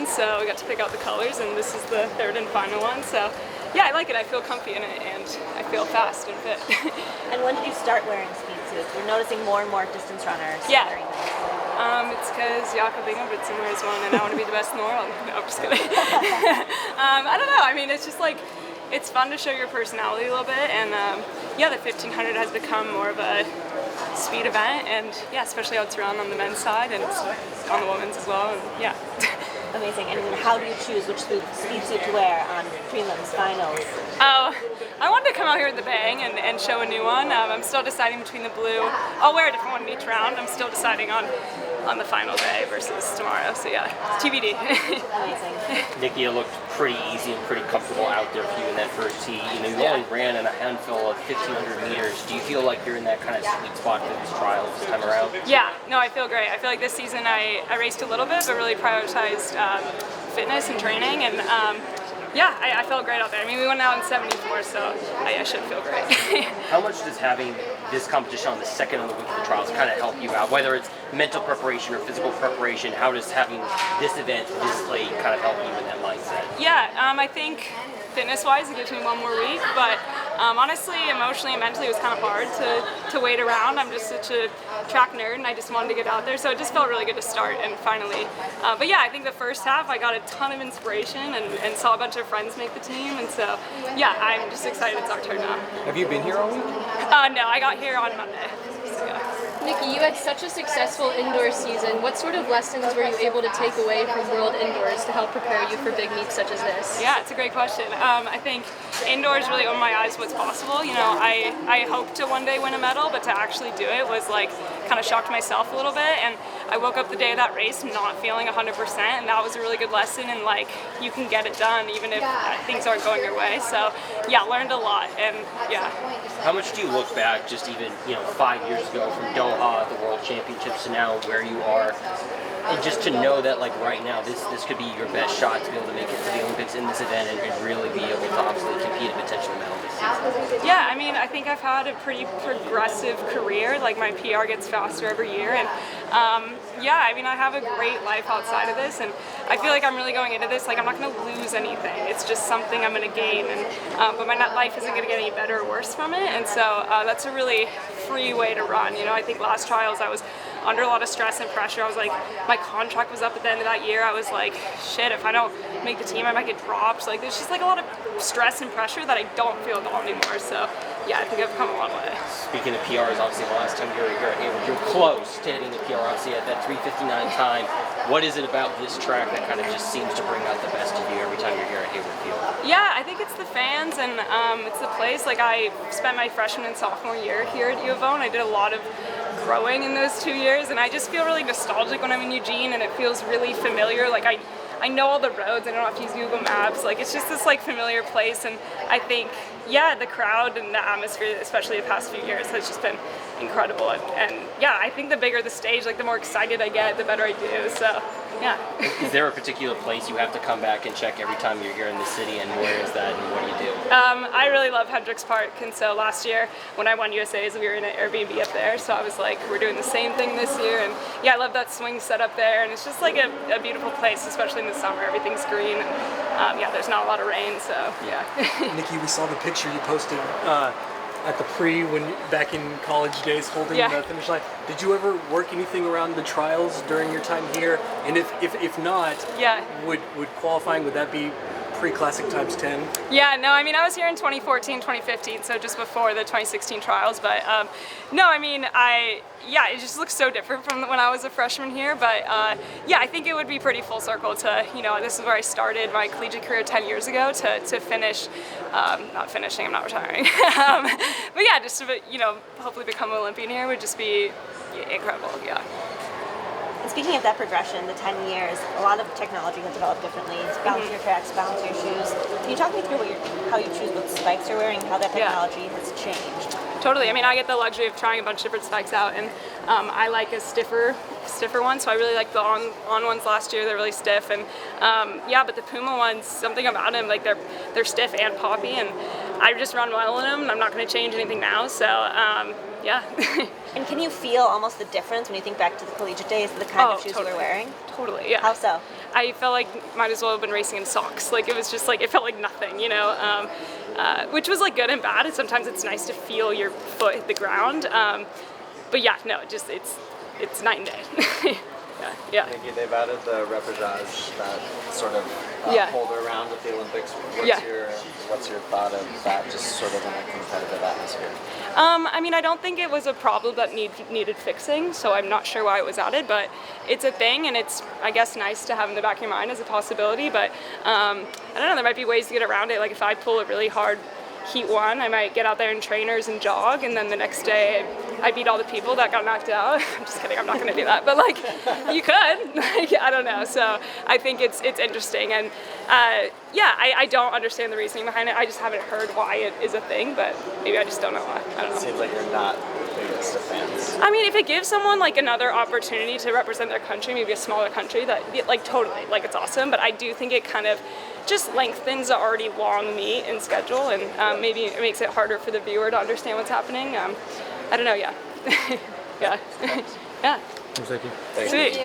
so we got to pick out the colors, and this is the third and final one. So yeah, I like it. I feel comfy in it, and I feel fast and fit. And when did you start wearing speed suits? We're noticing more and more distance runners wearing these. It's because Jakob Ingebrigtsen wears one, and I want to be the best in the world. No, I'm just kidding. I don't know. I mean, it's just like, it's fun to show your personality a little bit, and yeah, the 1500 has become more of a speed event, and yeah, especially how it's run on the men's side and on the women's as well, and yeah. Amazing. And how do you choose which speed suit to wear on prelims, finals? Oh, I wanted to come out here with the bang and show a new one. I'm still deciding between the blue. I'll wear a different one in each round. I'm still deciding on the final day versus tomorrow. So yeah, TBD. Amazing. Nikki, it looked pretty easy and pretty comfortable out there for you in that first heat. You know, you only ran in a handful of 1,500 meters. Do you feel like you're in that kind of sweet spot for these trials this time around? Yeah, no, I feel great. I feel like this season I raced a little bit, but really prioritized fitness and training, and yeah, I felt great out there. I mean, we went out in 74, so I should feel great. How much does having this competition on the second of the week of the trials kind of help you out? Whether it's mental preparation or physical preparation, how does having this event this late kind of help you in that mindset? Yeah, I think fitness-wise it gives me one more week, but honestly, emotionally and mentally it was kind of hard to wait around. I'm just such a track nerd, and I just wanted to get out there, so it just felt really good to start and finally. But yeah, I think the first half I got a ton of inspiration and saw a bunch of friends make the team, and so yeah, I'm just excited it's our turn now. Have you been here all week? No, I got here on Monday. So, yeah. Nikki, you had such a successful indoor season. What sort of lessons were you able to take away from World Indoors to help prepare you for big meets such as this? Yeah, it's a great question. I think indoors really opened my eyes to what's possible. You know, I hoped to one day win a medal, but to actually do it was like kind of shocked myself a little bit. And I woke up the day of that race not feeling 100%, and that was a really good lesson. And like, you can get it done even if things aren't going your way. So yeah, learned a lot, and yeah. How much do you look back, just even 5 years ago from Doha, the World Championships, to now where you are, and just to know that like right now this could be your best shot to be able to make it to the Olympics in this event and really be able to obviously compete and potentially medal this season? Yeah, I mean, I think I've had a pretty progressive career. Like, my PR gets faster every year, and yeah, I mean, I have a great life outside of this, and I feel like I'm really going into this like I'm not going to lose anything. It's just something I'm going to gain, and but my life isn't going to get any better or worse from it, and so that's a really free way to run. You know, I think last trials I was under a lot of stress and pressure. I was like, my contract was up at the end of that year. I was like, shit, if I don't make the team, I might get dropped. Like, there's just like a lot of stress and pressure that I don't feel at all anymore. So yeah, I think I've come a long way. Speaking of PRs, obviously the last time you were here at Hayward, you're close to hitting the PR, obviously at that 3:59 time. What is it about this track that kind of just seems to bring out the best of you every time you're here at Hayward Field? Yeah, I think it's the fans, and it's the place. Like, I spent my freshman and sophomore year here at U of O, and I did a lot of growing in those 2 years, and I just feel really nostalgic when I'm in Eugene, and it feels really familiar. Like, I know all the roads, I don't have to use Google Maps. Like, it's just this like familiar place, and I think, yeah, the crowd and the atmosphere, especially the past few years, has just been incredible. And yeah, I think the bigger the stage, like the more excited I get, the better I do. So yeah. Is there a particular place you have to come back and check every time you're here in the city, and where is that, and what do you do? I really love Hendricks Park, and so last year when I won USA's, we were in an Airbnb up there, so I was like, we're doing the same thing this year, and yeah, I love that swing set up there, and it's just like a beautiful place, especially in the summer. Everything's green, and yeah, there's not a lot of rain, so yeah. Nikki, we saw the picture you posted at the back in college days, holding the finish line. Did you ever work anything around the trials during your time here? And if not, would qualifying, would that be pre-classic times 10? Yeah, no, I mean, I was here in 2014, 2015, so just before the 2016 trials, but no, I mean, it just looks so different from when I was a freshman here, but yeah, I think it would be pretty full circle to, this is where I started my collegiate career 10 years ago, to finish, not finishing, I'm not retiring, but yeah, just to, hopefully become an Olympian here would just be incredible, yeah. And speaking of that progression, the 10 years, a lot of technology has developed differently. It's bounce your tracks, bounce your shoes. Can you talk me through how you choose what spikes you're wearing, how that technology has changed? Totally. I mean, I get the luxury of trying a bunch of different spikes out, and I like a stiffer one, so I really like the on ones last year. They're really stiff, and yeah, but the Puma ones, something about them, like they're stiff and poppy, and I just run well in them, and I'm not going to change anything now, so yeah. And can you feel almost the difference when you think back to the collegiate days, the kind of shoes you were wearing? Totally, yeah. How so? I felt like might as well have been racing in socks. Like it was just like, it felt like nothing, you know, which was like good and bad. And sometimes it's nice to feel your foot hit the ground. But yeah, no, just it's night and day. Yeah. Nikki, they've added the repechage, that sort of holder round at the Olympics. What's your thought of that, just sort of in a competitive atmosphere? I mean, I don't think it was a problem that needed fixing, so I'm not sure why it was added, but it's a thing, and it's, I guess, nice to have in the back of your mind as a possibility, but I don't know, there might be ways to get around it. Like if I pull a really hard heat one, I might get out there in trainers and jog, and then the next day I beat all the people that got knocked out. I'm just kidding, I'm not going to do that, but like you could. Like, I don't know. So I think it's interesting, and I don't understand the reasoning behind it. I just haven't heard why it is a thing, but maybe I just don't know why. I don't know. It seems like you're not the biggest of fans. I mean, if it gives someone like another opportunity to represent their country, maybe a smaller country, that like totally, like it's awesome. But I do think it kind of just lengthens the already long meet and schedule, and maybe it makes it harder for the viewer to understand what's happening. I don't know. Yeah. Yeah. Yeah. Thank you. Thank you. Sweet.